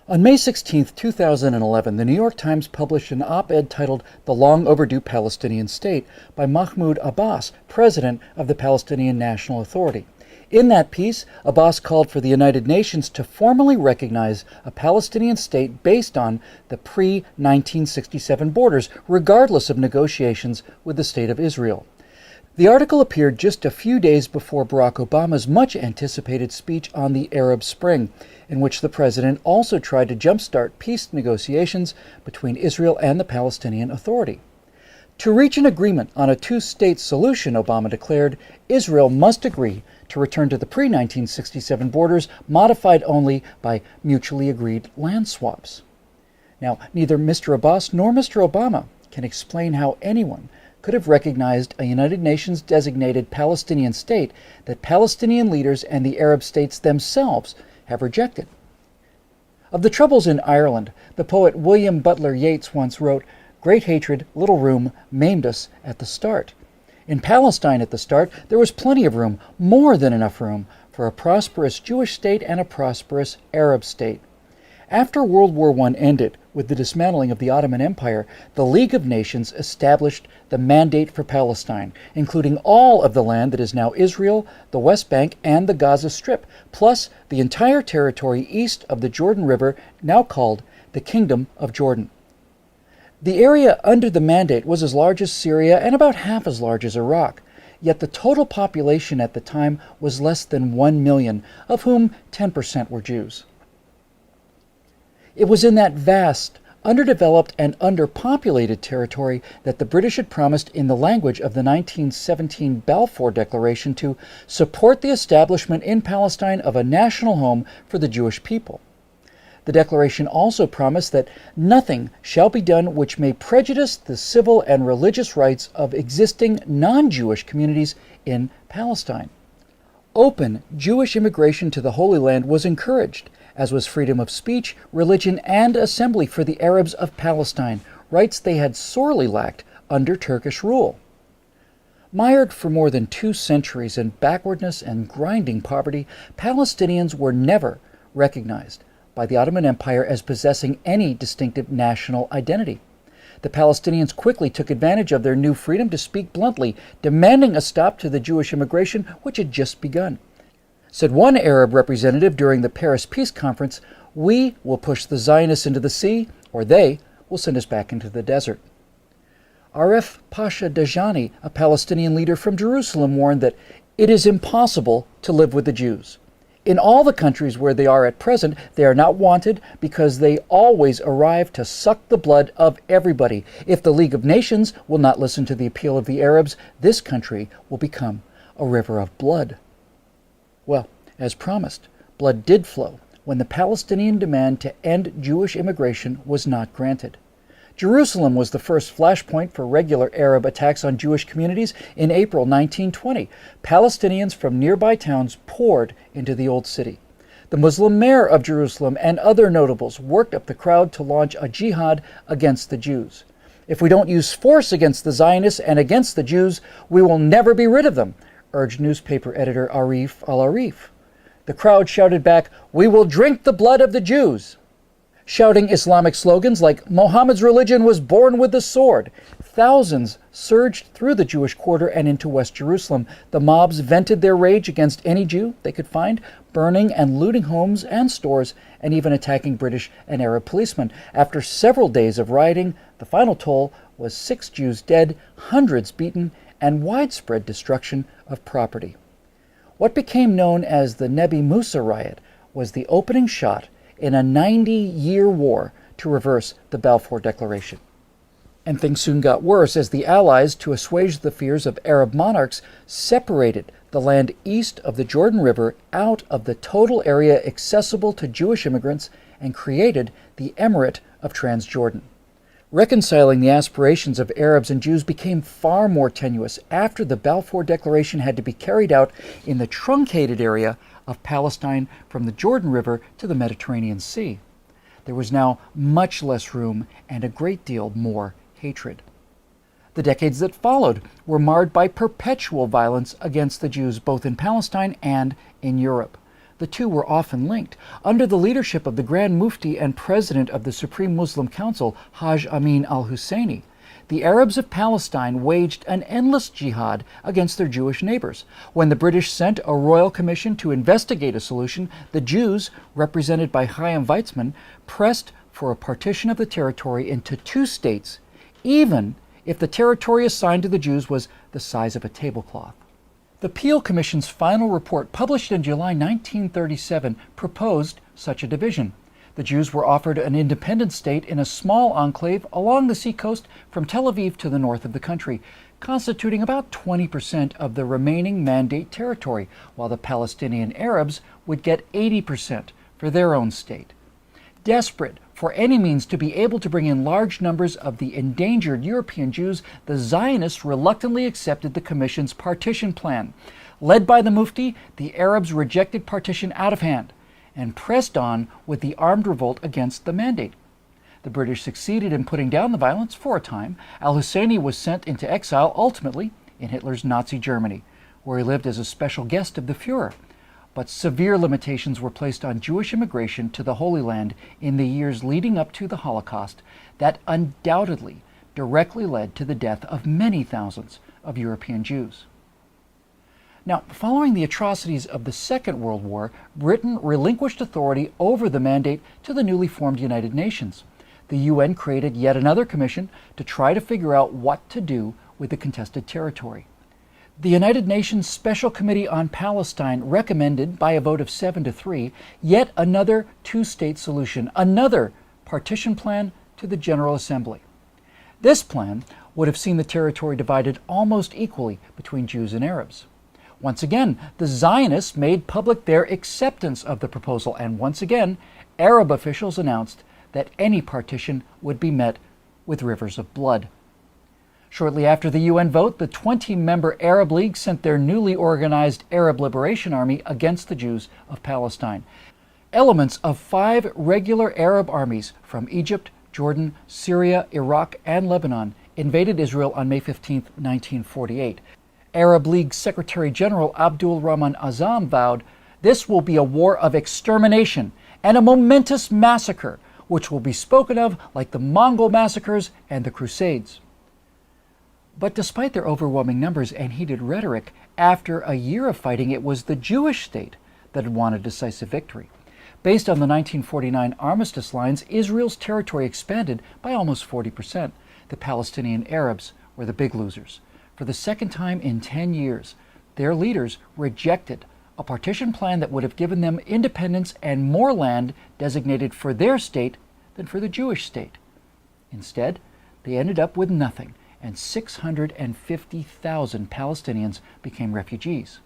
On May 16, 2011, the New York Times published an op-ed titled "The Long Overdue Palestinian State" by Mahmoud Abbas, president of the Palestinian National Authority. In that piece, Abbas called for the United Nations to formally recognize a Palestinian state based on the pre-1967 borders, regardless of negotiations with the State of Israel. The article appeared just a few days before Barack Obama's much-anticipated speech on the Arab Spring, in which the president also tried to jumpstart peace negotiations between Israel and the Palestinian Authority. To reach an agreement on a two-state solution, Obama declared, Israel must agree to return to the pre-1967 borders, modified only by mutually agreed land swaps. Now, neither Mr. Abbas nor Mr. Obama can explain how anyone could have recognized a United Nations designated Palestinian state that Palestinian leaders and the Arab states themselves have rejected. Of the troubles in Ireland, the poet William Butler Yeats once wrote, "Great hatred, little room, maimed us at the start." In Palestine at the start, there was plenty of room, more than enough room, for a prosperous Jewish state and a prosperous Arab state. After World War I ended, with the dismantling of the Ottoman Empire, the League of Nations established the Mandate for Palestine, including all of the land that is now Israel, the West Bank, and the Gaza Strip, plus the entire territory east of the Jordan River, now called the Kingdom of Jordan. The area under the Mandate was as large as Syria and about half as large as Iraq, yet the total population at the time was less than 1 million, of whom 10% were Jews. It was in that vast, underdeveloped and underpopulated territory that the British had promised in the language of the 1917 Balfour Declaration to support the establishment in Palestine of a national home for the Jewish people. The declaration also promised that nothing shall be done which may prejudice the civil and religious rights of existing non-Jewish communities in Palestine. Open Jewish immigration to the Holy Land was encouraged, as was freedom of speech, religion, and assembly for the Arabs of Palestine, rights they had sorely lacked under Turkish rule. Mired for more than 2 centuries in backwardness and grinding poverty, Palestinians were never recognized by the Ottoman Empire as possessing any distinctive national identity. The Palestinians quickly took advantage of their new freedom to speak bluntly, demanding a stop to the Jewish immigration which had just begun. Said one Arab representative during the Paris Peace Conference, "We will push the Zionists into the sea, or they will send us back into the desert." Aref Pasha Dajani, a Palestinian leader from Jerusalem, warned that it is impossible to live with the Jews. In all the countries where they are at present, they are not wanted because they always arrive to suck the blood of everybody. If the League of Nations will not listen to the appeal of the Arabs, this country will become a river of blood. Well, as promised, blood did flow when the Palestinian demand to end Jewish immigration was not granted. Jerusalem was the first flashpoint for regular Arab attacks on Jewish communities in April 1920. Palestinians from nearby towns poured into the Old City. The Muslim mayor of Jerusalem and other notables worked up the crowd to launch a jihad against the Jews. "If we don't use force against the Zionists and against the Jews, we will never be rid of them," urged newspaper editor Arif al-Arif. The crowd shouted back, "We will drink the blood of the Jews." Shouting Islamic slogans like "Muhammad's religion was born with the sword," thousands surged through the Jewish quarter and into West Jerusalem. The mobs vented their rage against any Jew they could find, burning and looting homes and stores, and even attacking British and Arab policemen. After several days of rioting, the final toll was 6 Jews dead, hundreds beaten, and widespread destruction of property. What became known as the Nebi Musa riot was the opening shot in a 90-year war to reverse the Balfour Declaration. And things soon got worse as the Allies, to assuage the fears of Arab monarchs, separated the land east of the Jordan River out of the total area accessible to Jewish immigrants and created the Emirate of Transjordan. Reconciling the aspirations of Arabs and Jews became far more tenuous after the Balfour Declaration had to be carried out in the truncated area of Palestine from the Jordan River to the Mediterranean Sea. There was now much less room and a great deal more hatred. The decades that followed were marred by perpetual violence against the Jews both in Palestine and in Europe. The two were often linked. Under the leadership of the Grand Mufti and President of the Supreme Muslim Council, Haj Amin al-Husseini, the Arabs of Palestine waged an endless jihad against their Jewish neighbors. When the British sent a royal commission to investigate a solution, the Jews, represented by Chaim Weizmann, pressed for a partition of the territory into two states, even if the territory assigned to the Jews was the size of a tablecloth. The Peel Commission's final report, published in July 1937, proposed such a division. The Jews were offered an independent state in a small enclave along the seacoast from Tel Aviv to the north of the country, constituting about 20% of the remaining mandate territory, while the Palestinian Arabs would get 80% for their own state. Desperate for any means to be able to bring in large numbers of the endangered European Jews, the Zionists reluctantly accepted the Commission's partition plan. Led by the Mufti, the Arabs rejected partition out of hand and pressed on with the armed revolt against the mandate. The British succeeded in putting down the violence for a time. Al-Husseini was sent into exile, ultimately in Hitler's Nazi Germany, where he lived as a special guest of the Führer. But severe limitations were placed on Jewish immigration to the Holy Land in the years leading up to the Holocaust that undoubtedly directly led to the death of many thousands of European Jews. Now, following the atrocities of the Second World War, Britain relinquished authority over the mandate to the newly formed United Nations. The UN created yet another commission to try to figure out what to do with the contested territory. The United Nations Special Committee on Palestine recommended, by a vote of 7-3, yet another two-state solution, another partition plan to the General Assembly. This plan would have seen the territory divided almost equally between Jews and Arabs. Once again, the Zionists made public their acceptance of the proposal, and once again, Arab officials announced that any partition would be met with rivers of blood. Shortly after the UN vote, the 20-member Arab League sent their newly organized Arab Liberation Army against the Jews of Palestine. Elements of 5 regular Arab armies from Egypt, Jordan, Syria, Iraq, and Lebanon invaded Israel on May 15, 1948. Arab League Secretary General Abdul Rahman Azam vowed, "This will be a war of extermination and a momentous massacre, which will be spoken of like the Mongol massacres and the Crusades." But despite their overwhelming numbers and heated rhetoric, after a year of fighting, it was the Jewish state that had won a decisive victory. Based on the 1949 armistice lines, Israel's territory expanded by almost 40%. The Palestinian Arabs were the big losers. For the second time in 10 years, their leaders rejected a partition plan that would have given them independence and more land designated for their state than for the Jewish state. Instead, they ended up with nothing, and 650,000 Palestinians became refugees.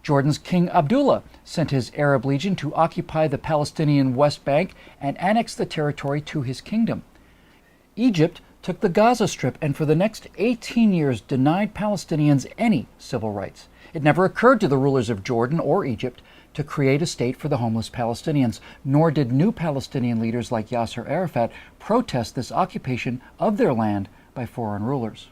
Jordan's King Abdullah sent his Arab Legion to occupy the Palestinian West Bank and annex the territory to his kingdom. Egypt took the Gaza Strip and for the next 18 years denied Palestinians any civil rights. It never occurred to the rulers of Jordan or Egypt to create a state for the homeless Palestinians, nor did new Palestinian leaders like Yasser Arafat protest this occupation of their land by foreign rulers.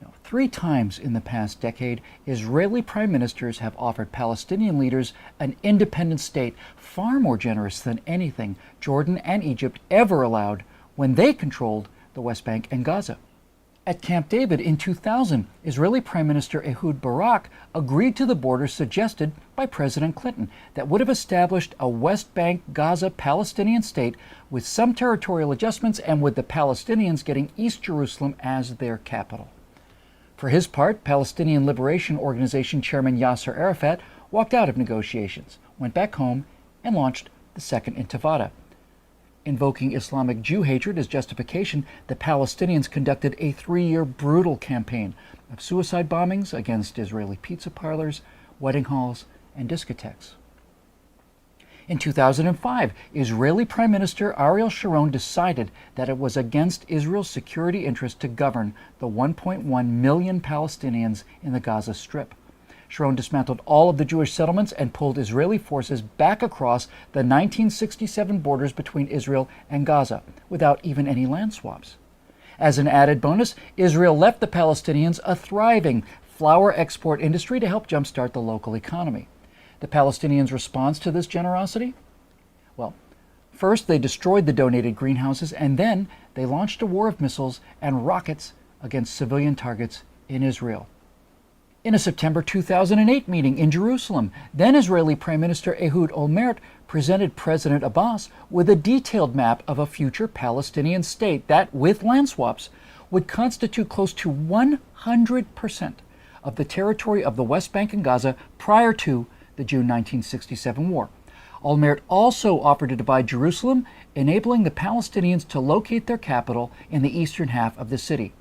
Now, 3 times in the past decade, Israeli prime ministers have offered Palestinian leaders an independent state, far more generous than anything Jordan and Egypt ever allowed when they controlled the West Bank and Gaza. At Camp David in 2000, Israeli Prime Minister Ehud Barak agreed to the border suggested by President Clinton that would have established a West Bank Gaza Palestinian state with some territorial adjustments and with the Palestinians getting East Jerusalem as their capital. For his part, Palestinian Liberation Organization Chairman Yasser Arafat walked out of negotiations, went back home, and launched the Second Intifada. Invoking Islamic Jew hatred as justification, the Palestinians conducted a 3-year brutal campaign of suicide bombings against Israeli pizza parlors, wedding halls, and discotheques. In 2005, Israeli Prime Minister Ariel Sharon decided that it was against Israel's security interest to govern the 1.1 million Palestinians in the Gaza Strip. Sharon dismantled all of the Jewish settlements and pulled Israeli forces back across the 1967 borders between Israel and Gaza without even any land swaps. As an added bonus, Israel left the Palestinians a thriving flour export industry to help jumpstart the local economy. the Palestinians' response to this generosity? Well, first they destroyed the donated greenhouses, and then they launched a war of missiles and rockets against civilian targets in Israel. In a September 2008 meeting in Jerusalem, then Israeli Prime Minister Ehud Olmert presented President Abbas with a detailed map of a future Palestinian state that, with land swaps, would constitute close to 100% of the territory of the West Bank and Gaza prior to the June 1967 war. Olmert also offered to divide Jerusalem, enabling the Palestinians to locate their capital in the eastern half of the city.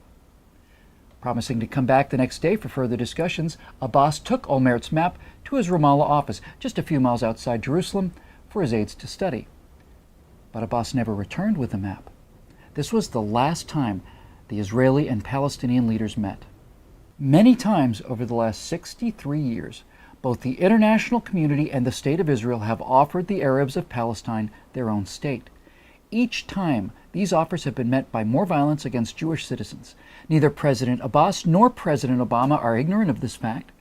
Promising to come back the next day for further discussions, Abbas took Olmert's map to his Ramallah office, just a few miles outside Jerusalem, for his aides to study. But Abbas never returned with the map. This was the last time the Israeli and Palestinian leaders met. Many times over the last 63 years, both the international community and the State of Israel have offered the Arabs of Palestine their own state. Each time, these offers have been met by more violence against Jewish citizens. Neither President Abbas nor President Obama are ignorant of this fact.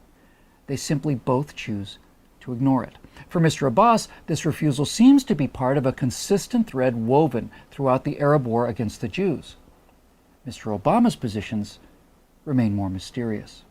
They simply both choose to ignore it. For Mr. Abbas, this refusal seems to be part of a consistent thread woven throughout the Arab war against the Jews. Mr. Obama's positions remain more mysterious.